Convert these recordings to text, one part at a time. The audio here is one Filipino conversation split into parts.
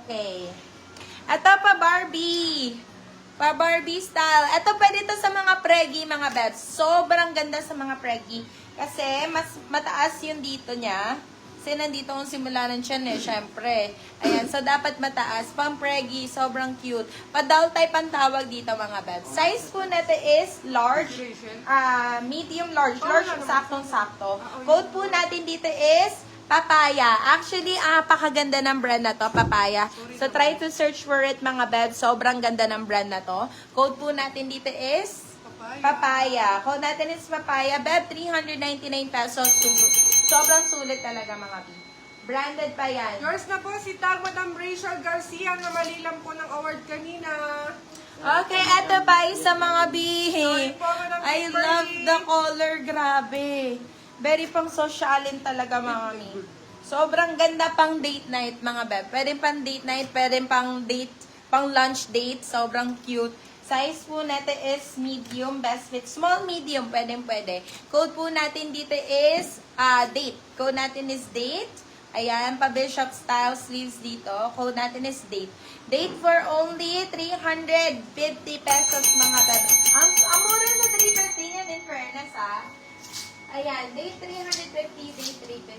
Okay. Ito pa Barbie. Pa Barbie style. Ito pwede to sa mga preggy, mga bebs. Sobrang ganda sa mga preggy. Kasi mas mataas yung dito niya. Kasi nandito ang simula ng tiyan eh, syempre. Ayan, so dapat mataas. Pang preggy, sobrang cute. Pa-doll type ang tawag dito, mga bebs. Size po nito is large, medium large. Large, saktong-sakto. Code po natin dito is Papaya. Actually, napakaganda ng brand na to, Papaya. So, try to search for it, mga bebs. Sobrang ganda ng brand na to. Code po natin dito is Papaya. Code natin is Papaya. Beb, 399 pesos. Sobrang sulit talaga, mga beb. Branded pa yan. Yours na po si Tag Madam Rachel Garcia na malilang po ng award kanina. Okay, eto pa isa mga Sorry po, Madam I Kimberly. love the color, grabe. Very pang sosyalin talaga, mga mi. Sobrang ganda pang date night, mga beb. Pwede pang date night, pwede pang date, pang lunch date. Sobrang cute. Size po natin is medium, best fit. Small, medium, pwede. Code po natin dito is date. Code natin is date. Ayan, pa-bishop style sleeves dito. Code natin is date. Date for only 350 pesos, mga beb. Ang mura na 350 yan, in fairness, Ayan, date 350, date 350.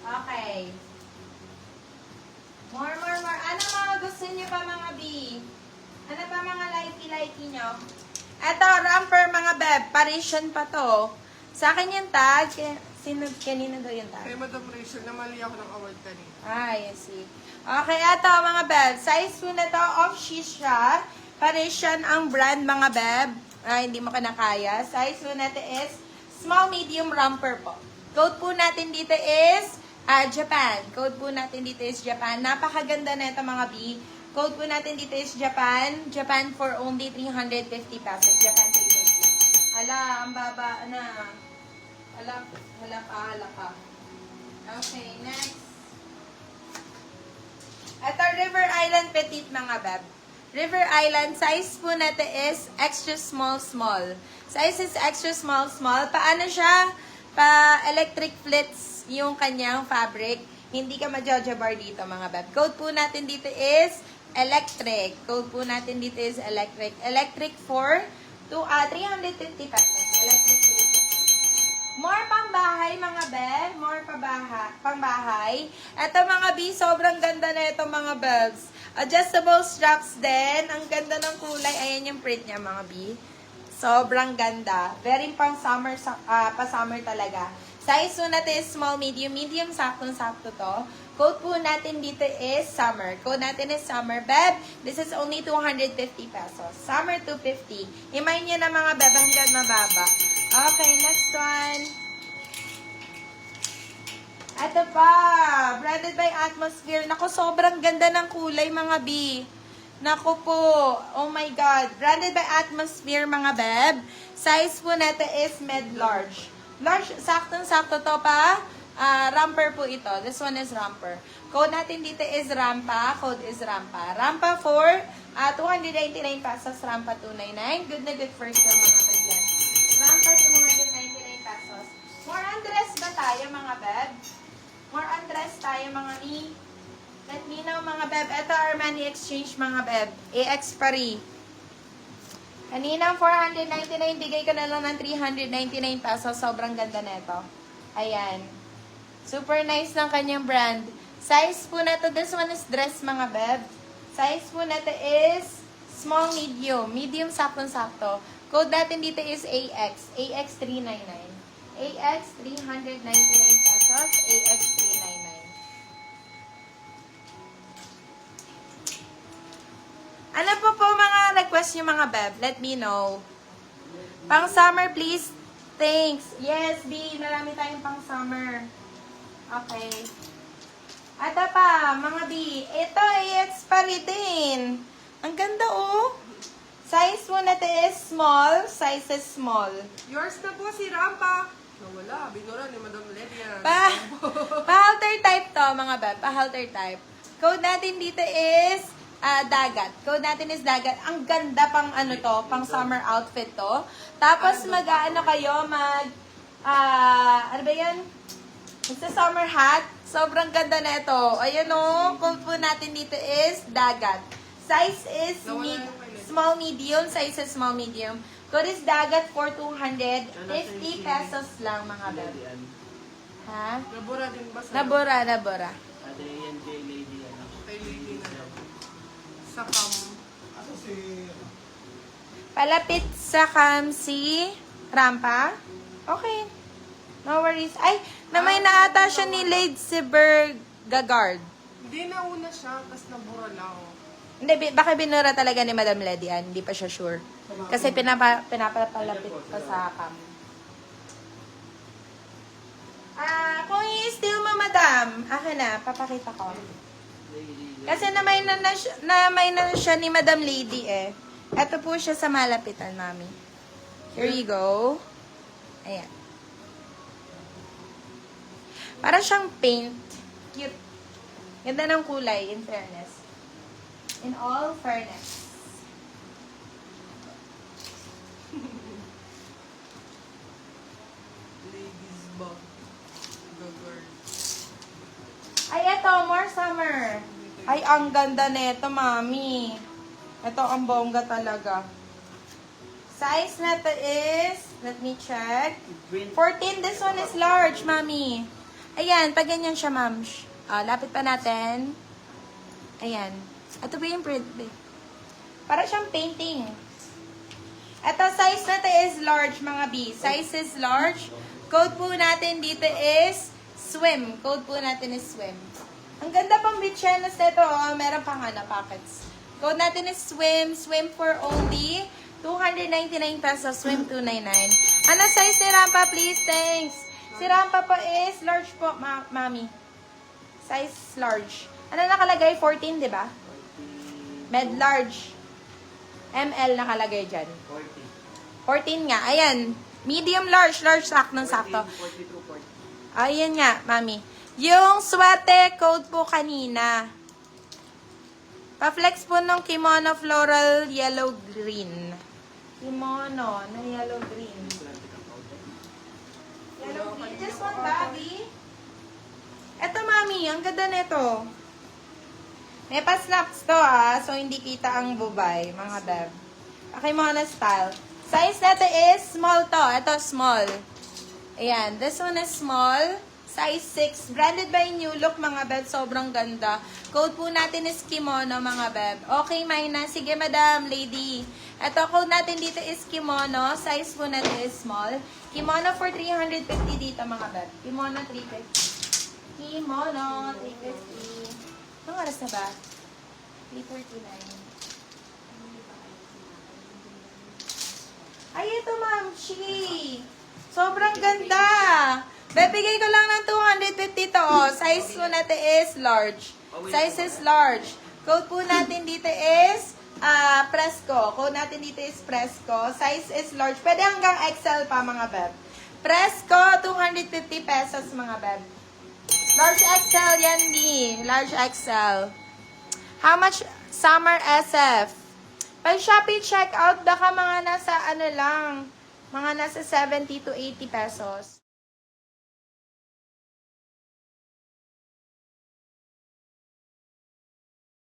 Okay. More. Ano mga gusto niyo pa, mga B? Ano pa mga likey nyo? Eto, romper, mga beb. Parisian pa to. Sa akin yung tag. Kanina daw yung tag? Kay Madam Rachel na mali ako ng award kanina. I see. Okay, eto, mga beb. Size po na to, off-sheath siya. Parisian ang brand, mga beb. Hindi mo kinakaya. Size po natin is small, medium, romper po. Code po natin dito is Japan. Code po natin dito is Japan. Napakaganda na ito, mga B. Code po natin dito is Japan. Japan for only 350 pesos. Japan 350. Ala, ang baba na. Hala ka. Okay, next. Ito, River Island Petite, mga beb. River Island, size po natin is extra small. Size is extra small. Paano siya? Pa-electric flits yung kanyang fabric. Hindi ka majajabar dito, mga beb. Code po natin dito is electric. Code po natin dito is electric. Electric for 350 pesos. Electric 350. More pangbahay, mga beb. More pangbahay. Ito, mga B, sobrang ganda na ito, mga bebs. Adjustable straps din. Ang ganda ng kulay. Ayan yung print niya, mga B. Sobrang ganda. Very pang summer, pa-summer talaga. Size po natin is small, medium. Medium, saktong-sakto to. Code po natin dito is summer. Code natin is summer. Beb, this is only 250 pesos. Summer 250. Imay nyo na, mga beb, hanggang mababa. Okay, next one. Ito pa. Branded by Atmosphere. Naku, sobrang ganda ng kulay, mga B. Naku po. Oh my God. Branded by Atmosphere, mga beb. Size po natin is mid-large. Large, saktong-sakto to pa. Ramper po ito. This one is ramper. Code natin dito is rampa. Code is rampa. Rampa for 299 pesos. Rampa 299. Good na good first yung mga beb. Rampa 299 pesos. More undress ba tayo, mga beb? More undress tayo, mga ni. Let me know, mga beb. Ito, Armani Exchange, mga beb. AX Paris. Kanina, 499. Bigay ko na lang ng 399 pesos. Sobrang ganda na ito. Ayan. Super nice ng kanyang brand. Size po na to. This one is dress, mga beb. Size po na to is small, medium. Medium, saktong-sakto. Code natin dito is AX. AX 399. AX 399 pesos. AX 399. Ano po mga request nyo, mga beb? Let me know. Pang summer, please. Thanks. Yes, B. Marami tayong pang summer. Okay. Ito pa, mga B. Ito, AX pa rin. Ang ganda, oh. Size mo na is small. Size is small. Yours na po si Rampa. Nawala. Binura ni Madam Lydia. Pa-halter type to, mga beb. Pa-halter type. Code natin dito is dagat. Code natin is dagat. Ang ganda pang ano to, pang summer outfit to. Tapos mag-ano kayo, ano ba yan? Sa summer hat, Sobrang ganda na ito. Ayan o, code po natin dito is dagat. Size is small medium. Size is small medium. Code is dagat for 250 pesos lang mga beb. Ha? Nabura din ba sa... Nabura, nabura. Ate, yan kay lady, ano? Kay lady na lang. Sa cam. Palapit sa Kamsi Rampa. Okay. No worries. Ay, may naata siya ni Lady Gagard. Hindi, nauna siya, tapos nabura lang. Hindi, baka binura talaga ni Madam Lady Ann. Hindi pa siya sure. Kasi pinapalapit pa sa cam. Kung i-steal mo, Madam, akin na, papakita ko. Kasi namay na siya ni Madam Lady eh. Ito po siya sa malapitan, Mami. Here you go. Ayan. Para siyang paint. Cute. Ganda ng kulay, in fairness. In all fairness. Ladies bag. Gagard. Ay, eto, more summer. Ay, ang ganda nito, Mami. Ito ang bongga talaga. Size na to is, let me check. 14, this one is large, Mami. Ayan, pag ganyan siya, Ma'am. Lapit pa natin. Ayan. Ito ba yung print, babe? Para siyang painting. Ito, size na to is large, mga B. Size is large. Code po natin dito is swim. Code po natin is swim. Ang ganda pang bichenas nito, oh. Meron pang pockets. Code natin is swim. Swim for only 299 pesos. Swim 299. Ano size si Rampa, please? Thanks. Si Rampa po is large po, Mami. Size large. Ano nakalagay? 14, di ba? Med large. ML nakalagay dyan. 14 nga. Ayan. Medium large. Large saktong sakto. 42, 40. Ayan nga, Mami. Yung swete code po kanina. Pa-flex po ng kimono floral yellow green. Kimono na yellow green. Yellow green. Just one, Bobby. Eto, Mami. Ang ganda nito. May pa-snaps to, so hindi kita ang bubay, mga beb. Kimono style. Size natin is small to. Ito, small. Ayan. This one is small. Size 6. Branded by New Look, mga beb. Sobrang ganda. Code po natin is kimono, mga beb. Okay, Mayna. Sige, Madam, Lady. Ito, code natin dito is kimono. Size po natin is small. Kimono for 350 dito, mga beb. Kimono 350. Kimono 350. Anong oras na ba? 3:49. Ay, ito, Ma'am Chi. Sobrang ganda. Bebigay ko lang ng 250 to. Oh. Size po natin is large. Size is large. Code po natin dito is Presco. Code natin dito is Presco. Size is large. Pwede hanggang XL pa, mga beb. Presco, 250 pesos, mga beb. Large XL yan, B. Large XL. How much? Summer SF. Pag Shopee checkout, baka mga nasa mga nasa 70 to 80 pesos.